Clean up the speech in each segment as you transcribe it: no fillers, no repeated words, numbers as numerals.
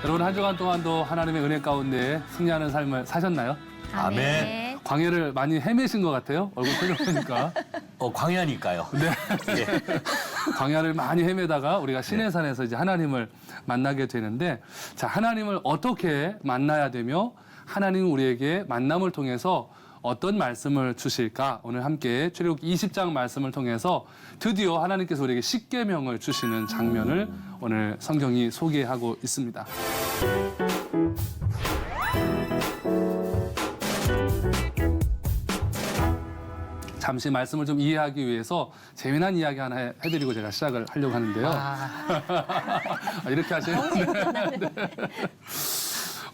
여러분 한 주간 동안도 하나님의 은혜 가운데 승리하는 삶을 사셨나요? 아멘. 광야를 많이 헤매신 것 같아요. 얼굴 표정 보니까. 광야니까요. 네. 예. 광야를 많이 헤매다가 우리가 시내산에서 이제 하나님을 만나게 되는데, 자, 하나님을 어떻게 만나야 되며 하나님 우리에게 만남을 통해서 어떤 말씀을 주실까? 오늘 함께 출애굽기 20장 말씀을 통해서 드디어 하나님께서 우리에게 십계명을 주시는 장면을 오늘 성경이 소개하고 있습니다. 잠시 말씀을 좀 이해하기 위해서 재미난 이야기 하나 해드리고 제가 시작을 하려고 하는데요. 이렇게 하시는데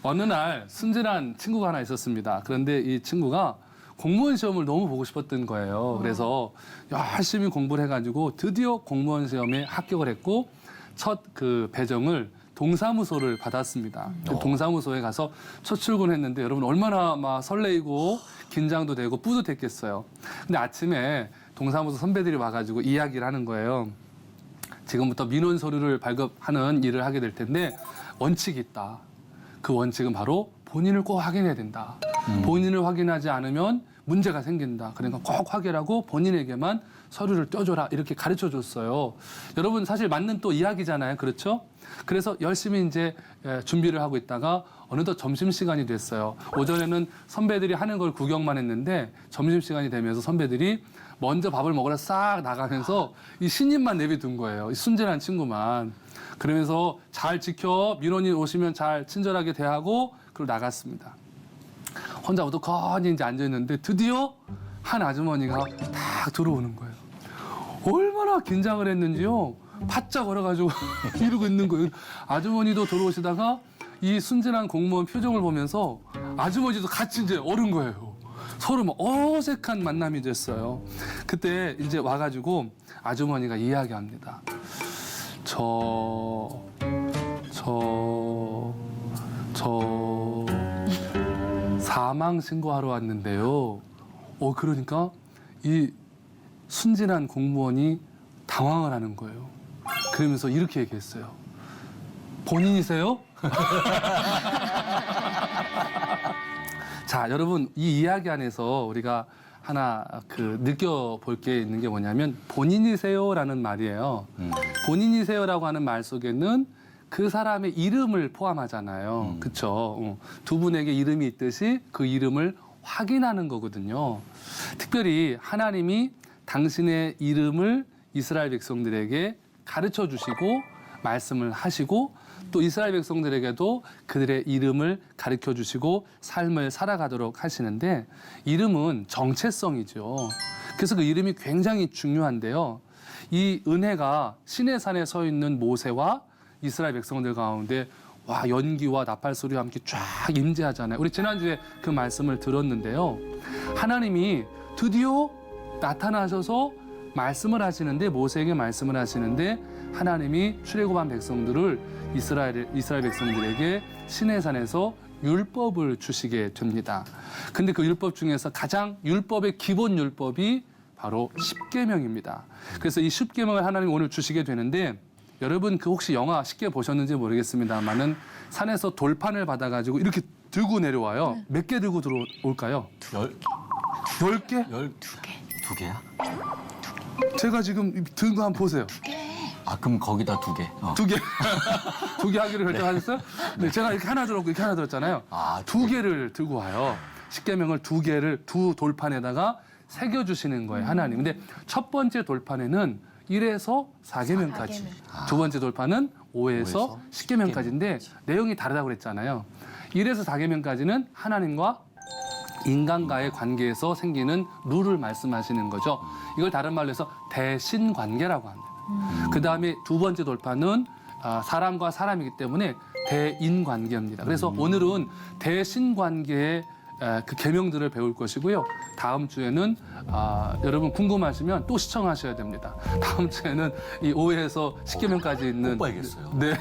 어느 날 순진한 친구가 하나 있었습니다. 그런데 이 친구가 공무원 시험을 너무 보고 싶었던 거예요. 그래서 열심히 공부를 해가지고 드디어 공무원 시험에 합격을 했고 첫 그 배정을 동사무소를 받았습니다. 그 동사무소에 가서 첫 출근했는데 여러분 얼마나 막 설레이고 긴장도 되고 뿌듯했겠어요. 근데 아침에 동사무소 선배들이 와가지고 이야기를 하는 거예요. 지금부터 민원 서류를 발급하는 일을 하게 될 텐데 원칙이 있다. 그 원칙은 바로 본인을 꼭 확인해야 된다. 본인을 확인하지 않으면 문제가 생긴다. 그러니까 꼭 확인하고 본인에게만 서류를 떼줘라. 이렇게 가르쳐 줬어요. 여러분 사실 맞는 또 이야기잖아요. 그렇죠? 그래서 열심히 이제 준비를 하고 있다가 어느덧 점심시간이 됐어요. 오전에는 선배들이 하는 걸 구경만 했는데 점심시간이 되면서 선배들이 먼저 밥을 먹으러 싹 나가면서 이 신입만 내비둔 거예요. 이 순진한 친구만. 그러면서 잘 지켜, 민원인 오시면 잘 친절하게 대하고 그리고 나갔습니다. 혼자 우두커니 이제 앉아있는데 드디어 한 아주머니가 딱 들어오는 거예요. 얼마나 긴장을 했는지요. 바짝 얼어가지고 이러고 있는 거예요. 아주머니도 들어오시다가 이 순진한 공무원 표정을 보면서 아주머니도 같이 이제 얼은 거예요. 서로 막 어색한 만남이 됐어요. 그때 이제 와가지고 아주머니가 이야기합니다. 저 사망 신고하러 왔는데요. 그러니까 이 순진한 공무원이 당황을 하는 거예요. 그러면서 이렇게 얘기했어요. 본인이세요? 자, 여러분 이 이야기 안에서 우리가 하나 느껴볼 게 있는 게 뭐냐면 본인이세요라는 말이에요. 본인이세요라고 하는 말 속에는 그 사람의 이름을 포함하잖아요. 그렇죠? 두 분에게 이름이 있듯이 그 이름을 확인하는 거거든요. 특별히 하나님이 당신의 이름을 이스라엘 백성들에게 가르쳐 주시고 말씀을 하시고 또 이스라엘 백성들에게도 그들의 이름을 가르쳐 주시고 삶을 살아가도록 하시는데 이름은 정체성이죠. 그래서 그 이름이 굉장히 중요한데요. 이 은혜가 시내산에 서 있는 모세와 이스라엘 백성들 가운데 연기와 나팔 소리와 함께 쫙 임재하잖아요. 우리 지난주에 그 말씀을 들었는데요. 하나님이 드디어 나타나셔서 말씀을 하시는데 모세에게 말씀을 하시는데 하나님이 출애굽한 백성들을 이스라엘 백성들에게 시내산에서 율법을 주시게 됩니다. 근데 그 율법 중에서 가장 율법의 기본 율법이 바로 십계명입니다. 그래서 이 십계명을 하나님이 오늘 주시게 되는데 여러분 혹시 영화 쉽게 보셨는지 모르겠습니다만은 산에서 돌판을 받아가지고 이렇게 들고 내려와요. 몇 개 들고 들어올까요? 10개? 12개. 2개야? 제가 지금 든 거 한번 보세요. 그럼 거기다 2개. 2개. 2개 하기로 결정하셨어요? 네, 제가 이렇게 하나 들었고 이렇게 하나 들었잖아요. 2개를 들고 와요. 십계명을 2개를 두 돌판에다가 새겨주시는 거예요, 하나님. 근데 첫 번째 돌판에는 1에서 4계명까지. 두 번째 돌판은 5에서 10계명까지인데 내용이 다르다고 그랬잖아요. 1에서 4계명까지는 하나님과 인간과의 관계에서 생기는 룰을 말씀하시는 거죠. 이걸 다른 말로 해서 대신관계라고 합니다. 그 다음에 두 번째 돌파는 사람과 사람이기 때문에 대인관계입니다. 그래서 오늘은 대신관계의 그 계명들을 배울 것이고요. 다음 주에는 여러분 궁금하시면 또 시청하셔야 됩니다. 다음 주에는 이 5에서 10계명까지 있는 꼭 봐야겠어요. 네.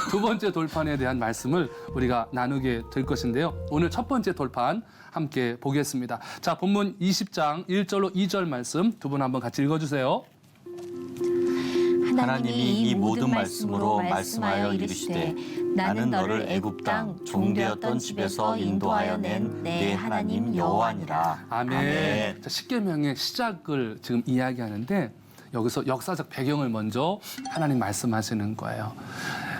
두 번째 돌판에 대한 말씀을 우리가 나누게 될 것인데요. 오늘 첫 번째 돌판 함께 보겠습니다. 자, 본문 20장 1절로 2절 말씀 두 분 한번 같이 읽어주세요. 하나님이 이 모든 말씀으로 말씀하여 이르시되 나는 너를 애굽 땅 종되었던 집에서 인도하여 낸 내 하나님 여호와니라. 아멘. 자, 십계명의 시작을 지금 이야기하는데 여기서 역사적 배경을 먼저 하나님 말씀하시는 거예요.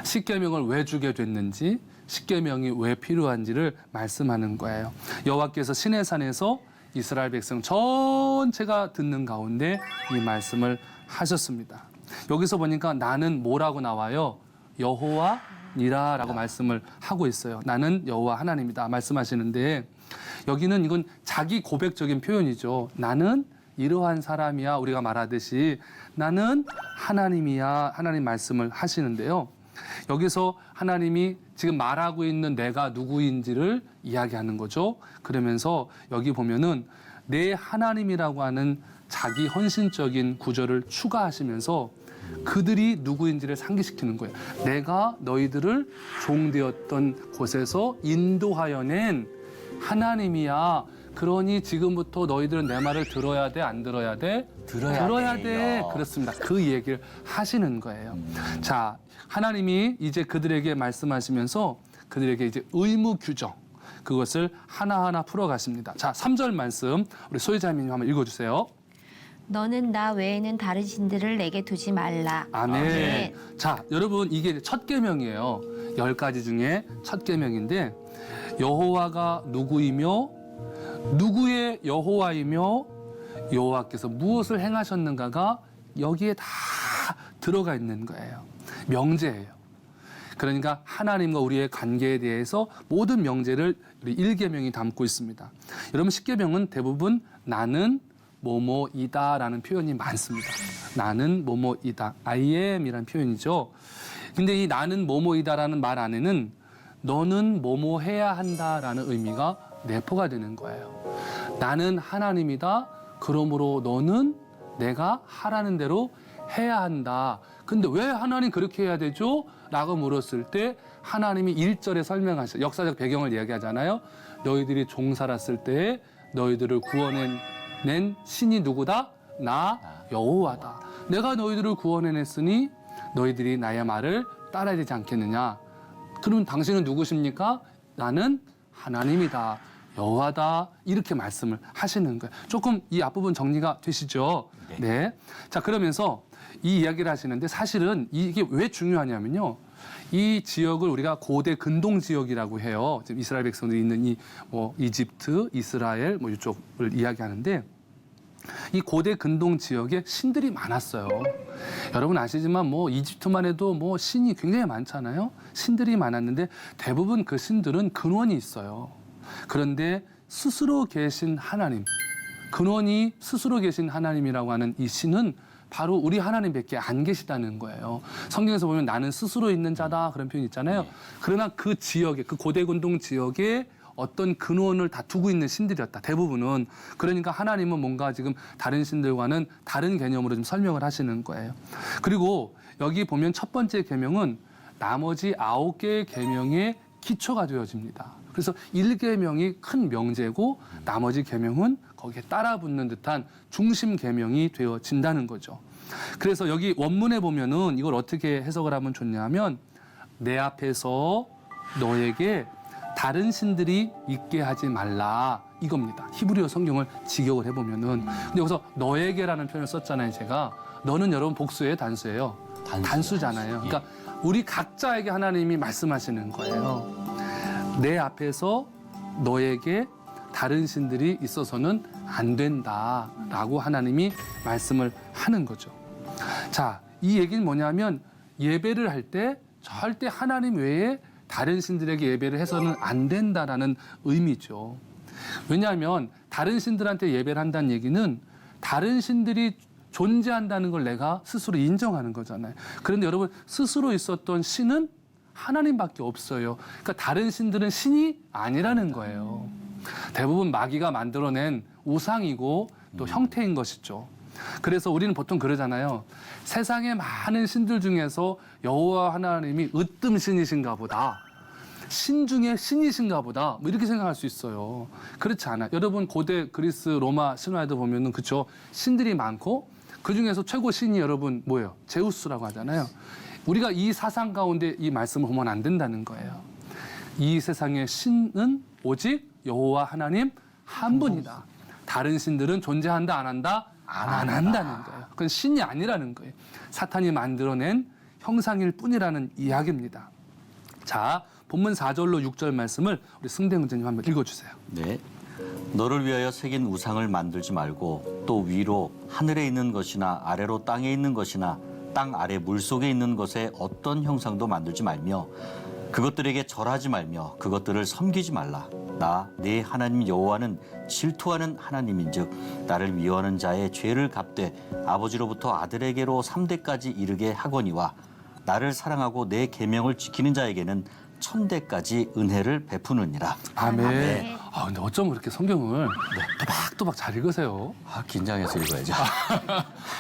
십계명을 왜 주게 됐는지, 십계명이 왜 필요한지를 말씀하는 거예요. 여호와께서 시내산에서 이스라엘 백성 전체가 듣는 가운데 이 말씀을 하셨습니다. 여기서 보니까 나는 뭐라고 나와요? 여호와니라라고 말씀을 하고 있어요. 나는 여호와 하나님이다 말씀하시는데 여기는 이건 자기 고백적인 표현이죠. 나는 이러한 사람이야. 우리가 말하듯이 나는 하나님이야. 하나님 말씀을 하시는데요. 여기서 하나님이 지금 말하고 있는 내가 누구인지를 이야기하는 거죠. 그러면서 여기 보면은 내 하나님이라고 하는 자기 헌신적인 구절을 추가하시면서 그들이 누구인지를 상기시키는 거예요. 내가 너희들을 종되었던 곳에서 인도하여 낸 하나님이야. 그러니 지금부터 너희들은 내 말을 들어야 돼, 안 들어야 돼? 들어야 돼. 그렇습니다. 그 얘기를 하시는 거예요. 자, 하나님이 이제 그들에게 말씀하시면서 그들에게 이제 의무 규정, 그것을 하나하나 풀어가십니다. 자, 3절 말씀 우리 소희자매님 한번 읽어주세요. 너는 나 외에는 다른 신들을 내게 두지 말라. 아멘. 자, 여러분 이게 첫 계명이에요. 10가지 중에 첫 계명인데 여호와가 누구이며 누구의 여호와이며 여호와께서 무엇을 행하셨는가가 여기에 다 들어가 있는 거예요. 명제예요. 그러니까 하나님과 우리의 관계에 대해서 모든 명제를 우리 1계명이 담고 있습니다. 여러분 10계명은 대부분 나는 뭐뭐이다라는 표현이 많습니다. 나는 뭐뭐이다. I am이라는 표현이죠. 근데 이 나는 뭐뭐이다라는 말 안에는 너는 뭐뭐 해야 한다라는 의미가 내포가 되는 거예요. 나는 하나님이다. 그러므로 너는 내가 하라는 대로 해야 한다. 근데 왜 하나님 그렇게 해야 되죠? 라고 물었을 때 하나님이 1절에 설명하셔요. 역사적 배경을 이야기하잖아요. 너희들이 종 살았을 때 너희들을 구원해낸 신이 누구다? 나 여호와다. 내가 너희들을 구원해냈으니 너희들이 나의 말을 따라야 되지 않겠느냐. 그럼 당신은 누구십니까? 나는 하나님이다. 여호와다. 이렇게 말씀을 하시는 거예요. 조금 이 앞부분 정리가 되시죠? 네. 자, 그러면서 이 이야기를 하시는데 사실은 이게 왜 중요하냐면요. 이 지역을 우리가 고대 근동 지역이라고 해요. 지금 이스라엘 백성들이 있는 이 이집트, 이스라엘 이쪽을 이야기하는데 이 고대 근동 지역에 신들이 많았어요. 여러분 아시지만 이집트만 해도 신이 굉장히 많잖아요. 신들이 많았는데 대부분 그 신들은 근원이 있어요. 그런데 스스로 계신 하나님, 근원이 스스로 계신 하나님이라고 하는 이 신은 바로 우리 하나님밖에 안 계시다는 거예요. 성경에서 보면 나는 스스로 있는 자다 그런 표현이 있잖아요. 그러나 그 지역에, 그 고대 근동 지역에 어떤 근원을 다 두고 있는 신들이었다. 대부분은. 그러니까 하나님은 뭔가 지금 다른 신들과는 다른 개념으로 좀 설명을 하시는 거예요. 그리고 여기 보면 첫 번째 계명은 나머지 9개의 계명의 기초가 되어집니다. 그래서 1계명이 큰 명제고 나머지 계명은 거기에 따라붙는 듯한 중심 계명이 되어진다는 거죠. 그래서 여기 원문에 보면은 이걸 어떻게 해석을 하면 좋냐면 내 앞에서 너에게 다른 신들이 있게 하지 말라 이겁니다. 히브리어 성경을 직역을 해보면은 근데 여기서 너에게라는 표현을 썼잖아요. 제가 너는 여러분 복수예요, 단수예요? 단수잖아요. 그러니까 우리 각자에게 하나님이 말씀하시는 거예요. 내 앞에서 너에게 다른 신들이 있어서는 안 된다라고 하나님이 말씀을 하는 거죠. 자, 이 얘기는 뭐냐면 예배를 할 때 절대 하나님 외에 다른 신들에게 예배를 해서는 안 된다라는 의미죠. 왜냐하면 다른 신들한테 예배를 한다는 얘기는 다른 신들이 존재한다는 걸 내가 스스로 인정하는 거잖아요. 그런데 여러분 스스로 있었던 신은 하나님밖에 없어요. 그러니까 다른 신들은 신이 아니라는 거예요. 대부분 마귀가 만들어낸 우상이고 또 형태인 것이죠. 그래서 우리는 보통 그러잖아요. 세상의 많은 신들 중에서 여호와 하나님이 으뜸신이신가 보다. 신 중에 신이신가 보다. 이렇게 생각할 수 있어요. 그렇지 않아요. 여러분 고대 그리스 로마 신화에도 보면은 그렇죠. 신들이 많고 그중에서 최고 신이 여러분 뭐예요? 제우스라고 하잖아요. 우리가 이 사상 가운데 이 말씀을 보면 안 된다는 거예요. 이 세상의 신은 오직 여호와 하나님 한 분이다. 다른 신들은 존재한다 안 한다? 안 한다는 거예요. 그건 신이 아니라는 거예요. 사탄이 만들어낸 형상일 뿐이라는 이야기입니다. 자, 본문 4절로 6절 말씀을 우리 승대 형제님 한번 읽어주세요. 네. 너를 위하여 새긴 우상을 만들지 말고 또 위로 하늘에 있는 것이나 아래로 땅에 있는 것이나 땅 아래 물속에 있는 것에 어떤 형상도 만들지 말며 그것들에게 절하지 말며 그것들을 섬기지 말라. 나 네 하나님 여호와는 질투하는 하나님인즉 나를 미워하는 자의 죄를 갚되 아버지로부터 아들에게로 3대까지 이르게 하거니와 나를 사랑하고 내 계명을 지키는 자에게는 1000대까지 은혜를 베푸느니라. 아멘. 아멘. 아, 근데 어쩜 그렇게 성경을 또박또박 잘 읽으세요? 긴장해서 읽어야죠.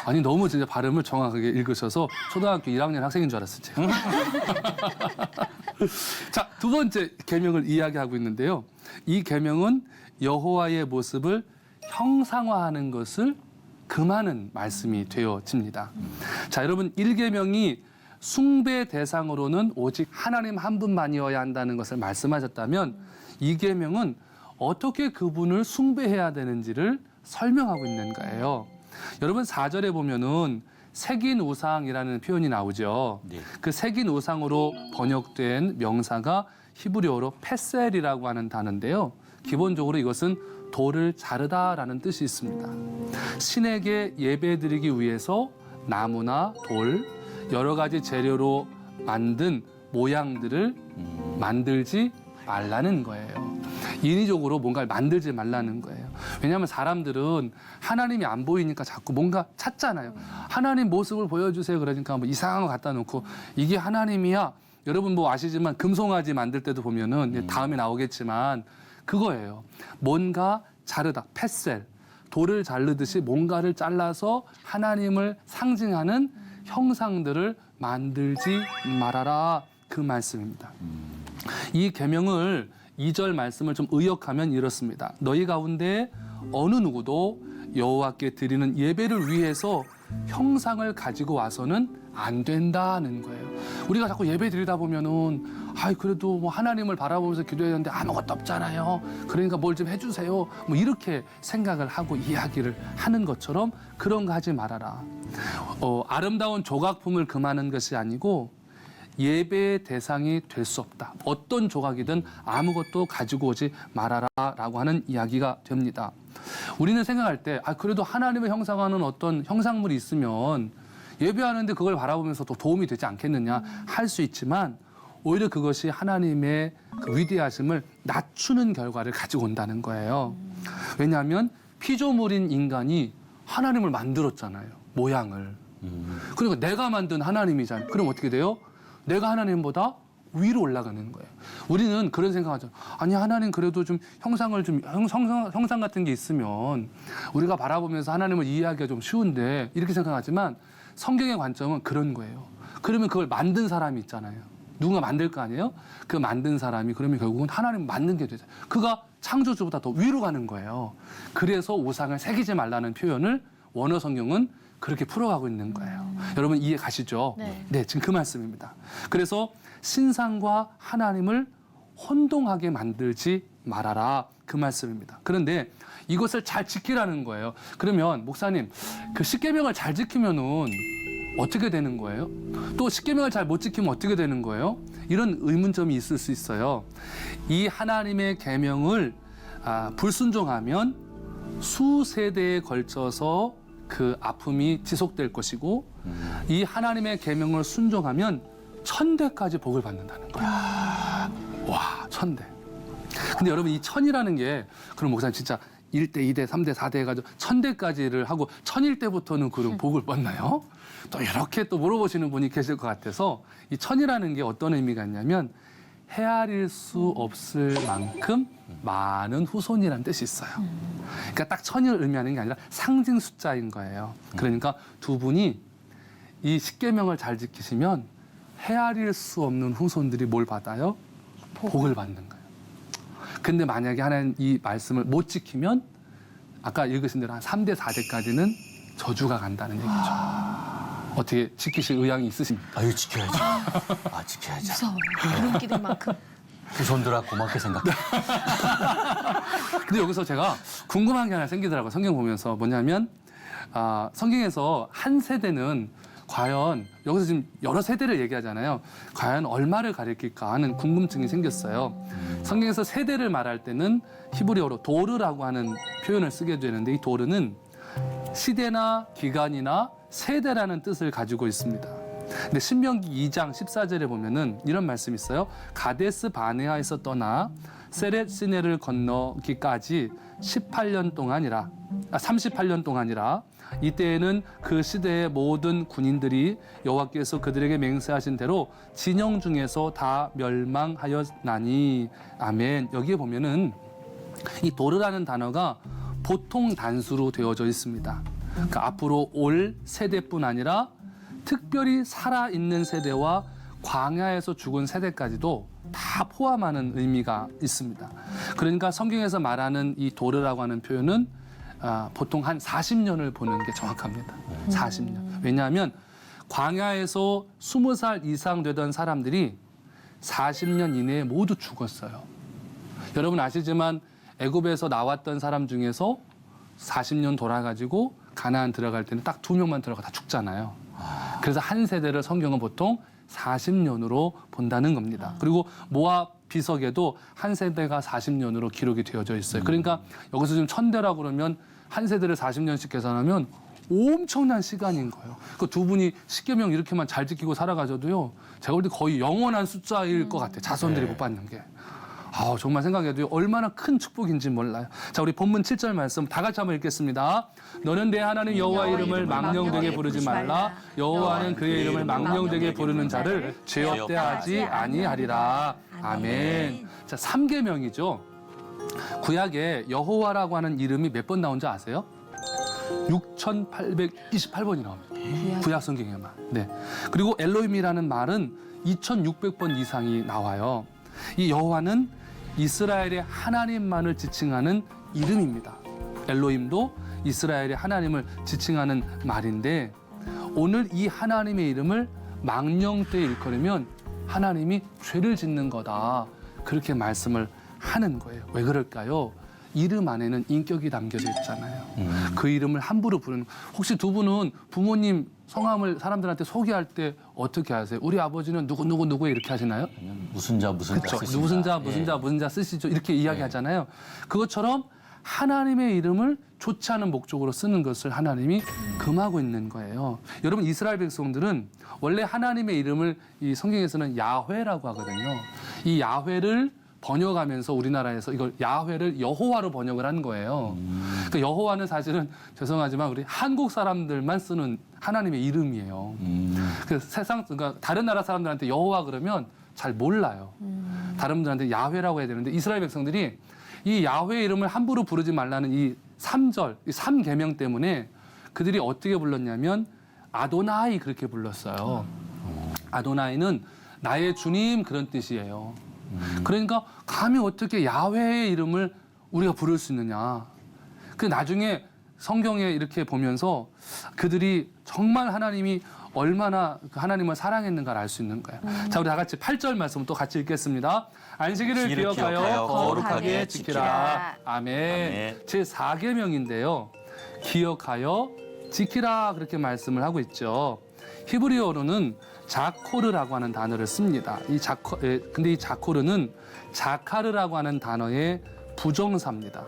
아니, 너무 진짜 발음을 정확하게 읽으셔서 초등학교 1학년 학생인 줄 알았어요, 제가. 자, 두 번째 계명을 이야기하고 있는데요. 이 계명은 여호와의 모습을 형상화하는 것을 금하는 말씀이 되어집니다. 자, 여러분 1계명이 숭배 대상으로는 오직 하나님 한 분만이어야 한다는 것을 말씀하셨다면 2계명은 어떻게 그분을 숭배해야 되는지를 설명하고 있는 거예요. 여러분 4절에 보면은 새긴 우상이라는 표현이 나오죠. 네. 그 새긴 우상으로 번역된 명사가 히브리어로 페셀이라고 하는 단어인데요. 기본적으로 이것은 돌을 자르다라는 뜻이 있습니다. 신에게 예배드리기 위해서 나무나 돌, 여러 가지 재료로 만든 모양들을 만들지 말라는 거예요. 인위적으로 뭔가를 만들지 말라는 거예요. 왜냐하면 사람들은 하나님이 안 보이니까 자꾸 뭔가 찾잖아요. 하나님 모습을 보여주세요. 그러니까 뭐 이상한 거 갖다 놓고 이게 하나님이야. 여러분 뭐 아시지만 금송아지 만들 때도 보면은 다음에 나오겠지만 그거예요. 뭔가 자르다, 페셀, 돌을 자르듯이 뭔가를 잘라서 하나님을 상징하는 형상들을 만들지 말아라, 그 말씀입니다. 이 계명을 2절 말씀을 좀 의역하면 이렇습니다. 너희 가운데 어느 누구도 여호와께 드리는 예배를 위해서 형상을 가지고 와서는 안 된다는 거예요. 우리가 자꾸 예배 드리다 보면은 그래도 뭐 하나님을 바라보면서 기도해야 되는데 아무것도 없잖아요. 그러니까 뭘 좀 해주세요. 뭐 이렇게 생각을 하고 이야기를 하는 것처럼 그런 거 하지 말아라. 아름다운 조각품을 금하는 것이 아니고 예배의 대상이 될 수 없다. 어떤 조각이든 아무것도 가지고 오지 말아라라고 하는 이야기가 됩니다. 우리는 생각할 때 그래도 하나님을 형상하는 어떤 형상물이 있으면 예배하는데 그걸 바라보면서 더 도움이 되지 않겠느냐 할 수 있지만 오히려 그것이 하나님의 그 위대하심을 낮추는 결과를 가지고 온다는 거예요. 왜냐하면 피조물인 인간이 하나님을 만들었잖아요. 모양을. 그러니까 내가 만든 하나님이잖아요. 그럼 어떻게 돼요? 내가 하나님보다 위로 올라가는 거예요. 우리는 그런 생각하죠. 아니 하나님 그래도 좀 형상을 좀 형상 같은 게 있으면 우리가 바라보면서 하나님을 이해하기가 좀 쉬운데 이렇게 생각하지만 성경의 관점은 그런 거예요. 그러면 그걸 만든 사람이 있잖아요. 누군가 만들 거 아니에요? 그 만든 사람이 그러면 결국은 하나님 만든 게 되죠. 그가 창조주보다 더 위로 가는 거예요. 그래서 우상을 새기지 말라는 표현을 원어 성경은 그렇게 풀어가고 있는 거예요. 여러분 이해 가시죠? 네. 지금 그 말씀입니다. 그래서 신상과 하나님을 혼동하게 만들지 말아라, 그 말씀입니다. 그런데 이것을 잘 지키라는 거예요. 그러면 목사님, 그 십계명을 잘 지키면은 어떻게 되는 거예요? 또 십계명을 잘 못 지키면 어떻게 되는 거예요? 이런 의문점이 있을 수 있어요. 이 하나님의 계명을 불순종하면 수세대에 걸쳐서 그 아픔이 지속될 것이고 이 하나님의 계명을 순종하면 1000대까지 복을 받는다는 거예요. 와, 1000대. 근데 여러분 이 1000이라는 게 그럼 목사님 진짜 1대, 2대, 3대, 4대 해가지고 1000대까지를 하고 1001대부터는 그런 복을 뻗나요? 또 이렇게 또 물어보시는 분이 계실 것 같아서 이 1000이라는 게 어떤 의미가 있냐면 헤아릴 수 없을 만큼 많은 후손이라는 뜻이 있어요. 그러니까 딱 1000을 의미하는 게 아니라 상징 숫자인 거예요. 그러니까 두 분이 이 십계명을 잘 지키시면 헤아릴 수 없는 후손들이 뭘 받아요? 복을 받는 거예요. 근데 만약에 하나님 이 말씀을 못 지키면 아까 읽으신 대로 한 3대, 4대까지는 저주가 간다는 얘기죠. 어떻게 지키실 의향이 있으십니까? 아유, 지켜야죠. 지켜야죠. 무서워. 그런 기들만큼. 후손들아 고맙게 생각해. 근데 여기서 제가 궁금한 게 하나 생기더라고요. 성경 보면서 뭐냐면 성경에서 한 세대는 과연 여기서 지금 여러 세대를 얘기하잖아요. 과연 얼마를 가리킬까 하는 궁금증이 생겼어요. 성경에서 세대를 말할 때는 히브리어로 도르라고 하는 표현을 쓰게 되는데 이 도르는 시대나 기간이나 세대라는 뜻을 가지고 있습니다. 근데 신명기 2장 14절에 보면은 이런 말씀이 있어요. 가데스 바네아에서 떠나 세렛 시내를 건너기까지 38년 동안이라 이때에는 그 시대의 모든 군인들이 여호와께서 그들에게 맹세하신 대로 진영 중에서 다 멸망하였나니. 아멘. 여기에 보면은 이 도르라는 단어가 보통 단수로 되어져 있습니다. 그러니까 앞으로 올 세대뿐 아니라 특별히 살아있는 세대와 광야에서 죽은 세대까지도 다 포함하는 의미가 있습니다. 그러니까 성경에서 말하는 이 도르라고 하는 표현은 보통 한 40년을 보는 게 정확합니다. 40년. 왜냐하면 광야에서 20살 이상 되던 사람들이 40년 이내에 모두 죽었어요. 여러분 아시지만 애굽에서 나왔던 사람 중에서 40년 돌아가지고 가나안 들어갈 때는 딱 2명만 들어가 다 죽잖아요. 그래서 한 세대를 성경은 보통 40년으로 본다는 겁니다. 그리고 모압 비석에도 한 세대가 40년으로 기록이 되어져 있어요. 그러니까 여기서 지금 1000대라고 그러면 한 세대를 40년씩 계산하면 엄청난 시간인 거예요. 그 두 분이 십계명 이렇게만 잘 지키고 살아가셔도요. 제가 볼 때 거의 영원한 숫자일 것 같아요. 자손들이 못 받는 게. 정말 생각해도 얼마나 큰 축복인지 몰라요. 자, 우리 본문 7절 말씀 다 같이 한번 읽겠습니다. 너는 내 하나님 여호와 이름을 망령되게 부르지 말라. 여호와는 그의 이름을 망령되게 부르는 자를 죄 없게 하지 아니하리라. 아멘. 자, 3계명이죠. 구약에 여호와라고 하는 이름이 몇 번 나온지 아세요? 6,828번이 나옵니다. 구약 성경에만. 네. 그리고 엘로힘이라는 말은 2,600번 이상이 나와요. 이 여호와는 이스라엘의 하나님만을 지칭하는 이름입니다. 엘로힘도 이스라엘의 하나님을 지칭하는 말인데 오늘 이 하나님의 이름을 망령되이 일컬으면 하나님이 죄를 짓는 거다. 그렇게 말씀을 하는 거예요. 왜 그럴까요? 이름 안에는 인격이 담겨져 있잖아요. 그 이름을 함부로 부르는. 혹시 두 분은 부모님 성함을 사람들한테 소개할 때 어떻게 하세요? 우리 아버지는 누구 이렇게 하시나요? 무슨 자 그렇죠. 쓰십니다. 무슨 자 쓰시죠. 이렇게 이야기하잖아요. 그것처럼 하나님의 이름을 좋지 않은 목적으로 쓰는 것을 하나님이 금하고 있는 거예요. 여러분 이스라엘 백성들은 원래 하나님의 이름을 이 성경에서는 야훼라고 하거든요. 이 야훼를 번역하면서 우리나라에서 이걸 야훼를 여호와로 번역을 한 거예요. 그러니까 여호와는 사실은 죄송하지만 우리 한국 사람들만 쓰는 하나님의 이름이에요. 그러니까 다른 나라 사람들한테 여호와 그러면 잘 몰라요. 다른 분들한테 야훼라고 해야 되는데 이스라엘 백성들이 이 야훼 이름을 함부로 부르지 말라는 이 3절, 이 3계명 때문에 그들이 어떻게 불렀냐면 아도나이 그렇게 불렀어요. 아도나이는 나의 주님 그런 뜻이에요. 그러니까 감히 어떻게 야훼의 이름을 우리가 부를 수 있느냐. 그 나중에 성경에 이렇게 보면서 그들이 정말 하나님이 얼마나 하나님을 사랑했는가를 알 수 있는 거예요. 자, 우리 다 같이 8절 말씀 또 같이 읽겠습니다. 안식일을 기억하여 거룩하게 지키라. 아멘. 제 4계명인데요. 기억하여 지키라 그렇게 말씀을 하고 있죠. 히브리어로는 자코르라고 하는 단어를 씁니다. 근데 이 자코르는 자카르라고 하는 단어의 부정사입니다.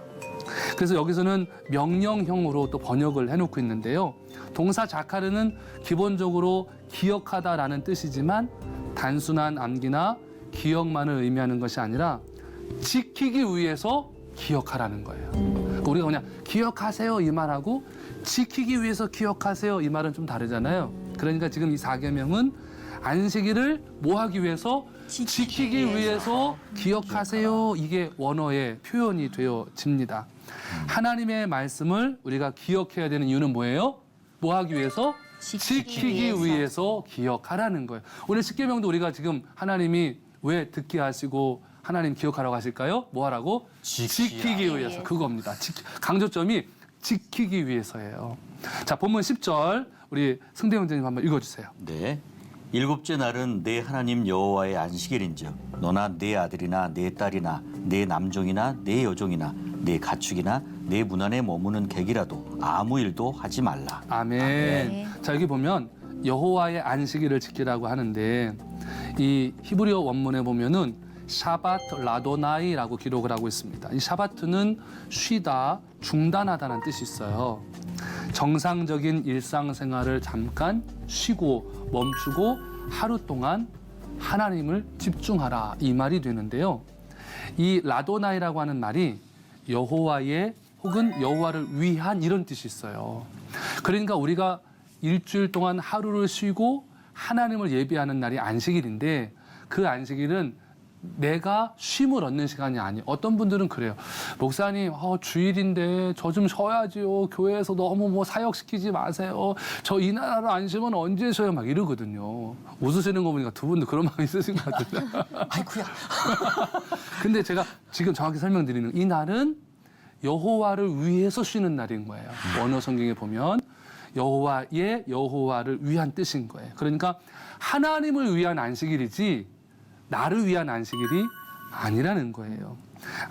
그래서 여기서는 명령형으로 또 번역을 해놓고 있는데요. 동사 자카르는 기본적으로 기억하다라는 뜻이지만 단순한 암기나 기억만을 의미하는 것이 아니라 지키기 위해서 기억하라는 거예요. 그러니까 우리가 그냥 기억하세요 이 말하고 지키기 위해서 기억하세요 이 말은 좀 다르잖아요. 그러니까 지금 이 4계명은 안식일을 뭐 하기 위해서? 지키기 위해서 기억하세요. 이게 원어의 표현이 되어집니다. 하나님의 말씀을 우리가 기억해야 되는 이유는 뭐예요? 뭐 하기 위해서? 지키기 위해서 기억하라는 거예요. 오늘 10계명도 우리가 지금 하나님이 왜 듣게 하시고 하나님 기억하라고 하실까요? 뭐 하라고? 지키기 위해서. 그겁니다. 강조점이 지키기 위해서예요. 자, 본문 10절 우리 승대 형제님 한번 읽어주세요. 네. 일곱째 날은 내 하나님 여호와의 안식일인즉 너나 네 아들이나 네 딸이나 네 남종이나 네 여종이나 네 가축이나 네 문 안에 머무는 객이라도 아무 일도 하지 말라. 아멘. 아멘. 자, 여기 보면 여호와의 안식일을 지키라고 하는데 이 히브리어 원문에 보면은 샤바트 라도나이라고 기록을 하고 있습니다. 이 샤바트는 쉬다, 중단하다는 뜻이 있어요. 정상적인 일상생활을 잠깐 쉬고 멈추고 하루 동안 하나님을 집중하라, 이 말이 되는데요. 이 라도나이라고 하는 말이 여호와의 혹은 여호와를 위한 이런 뜻이 있어요. 그러니까 우리가 일주일 동안 하루를 쉬고 하나님을 예배하는 날이 안식일인데 그 안식일은 내가 쉼을 얻는 시간이 아니에요. 어떤 분들은 그래요. 목사님, 주일인데 저 좀 쉬어야지요. 교회에서 너무 뭐 사역시키지 마세요. 저 이 나라로 안 쉬면 언제 쉬어요? 막 이러거든요. 웃으시는 거 보니까 두 분도 그런 마음이 있으신 것 같은데. 아이쿠야. 근데 제가 지금 정확히 설명드리는 이 날은 여호와를 위해서 쉬는 날인 거예요. 원어 성경에 보면 여호와를 위한 뜻인 거예요. 그러니까 하나님을 위한 안식일이지 나를 위한 안식일이 아니라는 거예요.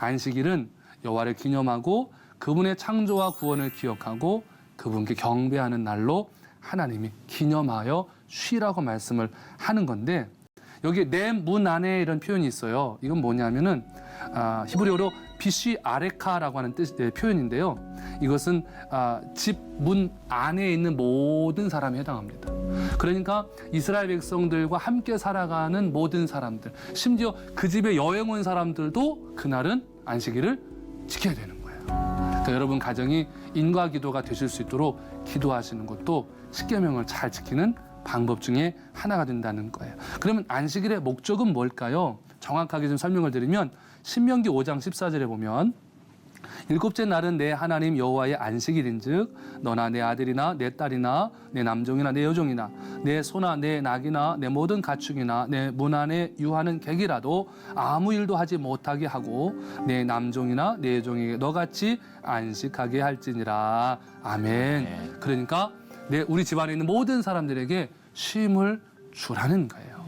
안식일은 여호와를 기념하고 그분의 창조와 구원을 기억하고 그분께 경배하는 날로 하나님이 기념하여 쉬라고 말씀을 하는 건데 여기 내 문 안에 이런 표현이 있어요. 이건 뭐냐면은 히브리어로 비시 아레카라고 하는 표현인데요. 이것은 집 문 안에 있는 모든 사람에 해당합니다. 그러니까 이스라엘 백성들과 함께 살아가는 모든 사람들, 심지어 그 집에 여행 온 사람들도 그날은 안식일을 지켜야 되는 거예요. 그러니까 여러분 가정이 인과 기도가 되실 수 있도록 기도하시는 것도 십계명을 잘 지키는 방법 중에 하나가 된다는 거예요. 그러면 안식일의 목적은 뭘까요? 정확하게 좀 설명을 드리면 신명기 5장 14절에 보면 일곱째 날은 내 하나님 여호와의 안식일인즉 너나 내 아들이나 내 딸이나 내 남종이나 내 여종이나 내 소나 내 낙이나 내 모든 가축이나 내 문 안에 유하는 객이라도 아무 일도 하지 못하게 하고 내 남종이나 내 여종에게 너같이 안식하게 할지니라. 아멘. 그러니까 우리 집안에 있는 모든 사람들에게 쉼을 주라는 거예요.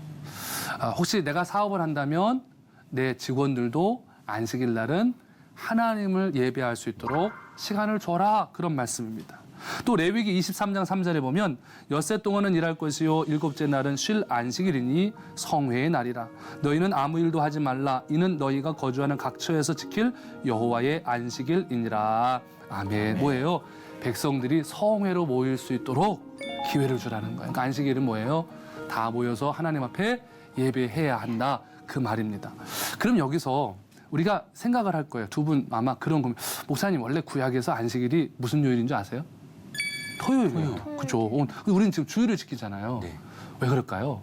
혹시 내가 사업을 한다면 내 직원들도 안식일 날은 하나님을 예배할 수 있도록 시간을 줘라, 그런 말씀입니다. 또 레위기 23장 3절에 보면 엿새 동안은 일할 것이요 일곱째 날은 쉴 안식일이니 성회의 날이라. 너희는 아무 일도 하지 말라. 이는 너희가 거주하는 각처에서 지킬 여호와의 안식일이니라. 아멘. 뭐예요? 백성들이 성회로 모일 수 있도록 기회를 주라는 거예요. 그러니까 안식일은 뭐예요? 다 모여서 하나님 앞에 예배해야 한다, 그 말입니다. 그럼 여기서 우리가 생각을 할 거예요. 두 분 아마 그런 고민. 목사님, 원래 구약에서 안식일이 무슨 요일인 줄 아세요? 토요일이에요. 그렇죠. 우리는 지금 주일을 지키잖아요. 네. 왜 그럴까요?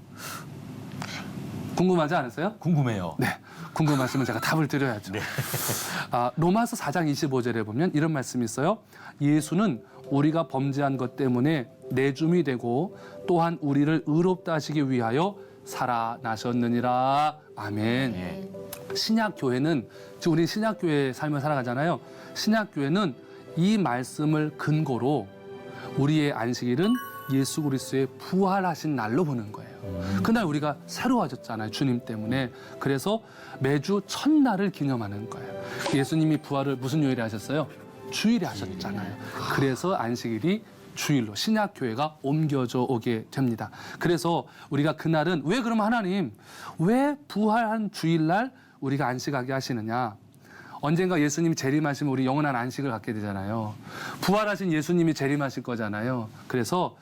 궁금하지 않으세요? 궁금해요. 네. 궁금하시면 제가 답을 드려야죠. 네. 로마서 4장 25절에 보면 이런 말씀이 있어요. 예수는 우리가 범죄한 것 때문에 내줌이 되고 또한 우리를 의롭다 하시기 위하여 살아나셨느니라. 아멘. 네. 신약교회는, 지금 우리 신약교회 삶을 살아가잖아요. 신약교회는 이 말씀을 근거로 우리의 안식일은 예수 그리스도의 부활하신 날로 보는 거예요. 그날 우리가 새로워졌잖아요, 주님 때문에. 그래서 매주 첫날을 기념하는 거예요. 예수님이 부활을 무슨 요일에 하셨어요? 주일에 하셨잖아요. 그래서 안식일이 주일로 신약교회가 옮겨져 오게 됩니다. 그래서 우리가 그날은 왜 그러면 하나님 왜 부활한 주일날 우리가 안식하게 하시느냐? 언젠가 예수님이 재림하시면 우리 영원한 안식을 갖게 되잖아요. 부활하신 예수님이 재림하실 거잖아요. 그래서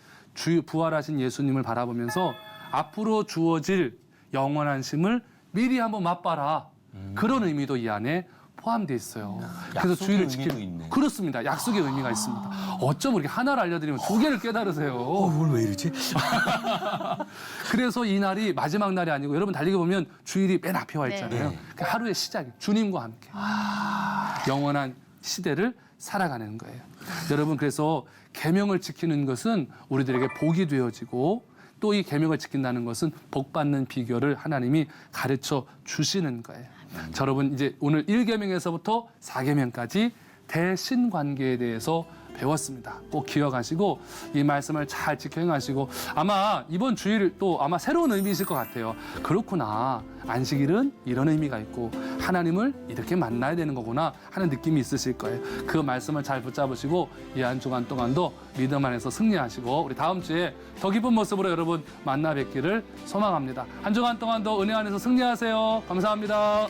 부활하신 예수님을 바라보면서 앞으로 주어질 영원한 쉼을 미리 한번 맛봐라. 그런 의미도 이 안에 포함되어 있어요. 그래서 주일을 지키는, 그렇습니다. 약속의 의미가 있습니다. 어쩜 이렇게 하나를 알려드리면 두 개를 깨달으세요. 뭘 왜 이러지? 그래서 이 날이 마지막 날이 아니고, 여러분 달리기 보면 주일이 맨 앞에 와 있잖아요. 네. 그 하루의 시작이 주님과 함께 영원한 시대를 살아가는 거예요. 여러분, 그래서 계명을 지키는 것은 우리들에게 복이 되어지고 또 이 계명을 지킨다는 것은 복 받는 비결을 하나님이 가르쳐 주시는 거예요. 자, 여러분 이제 오늘 1계명에서부터 4계명까지 대신 관계에 대해서 배웠습니다. 꼭 기억하시고 이 말씀을 잘 지켜 행하시고 아마 이번 주일 또 아마 새로운 의미이실 것 같아요. 그렇구나. 안식일은 이런 의미가 있고 하나님을 이렇게 만나야 되는 거구나 하는 느낌이 있으실 거예요. 그 말씀을 잘 붙잡으시고 이 한 주간 동안도 믿음 안에서 승리하시고 우리 다음 주에 더 기쁜 모습으로 여러분 만나 뵙기를 소망합니다. 한 주간 동안도 은혜 안에서 승리하세요. 감사합니다.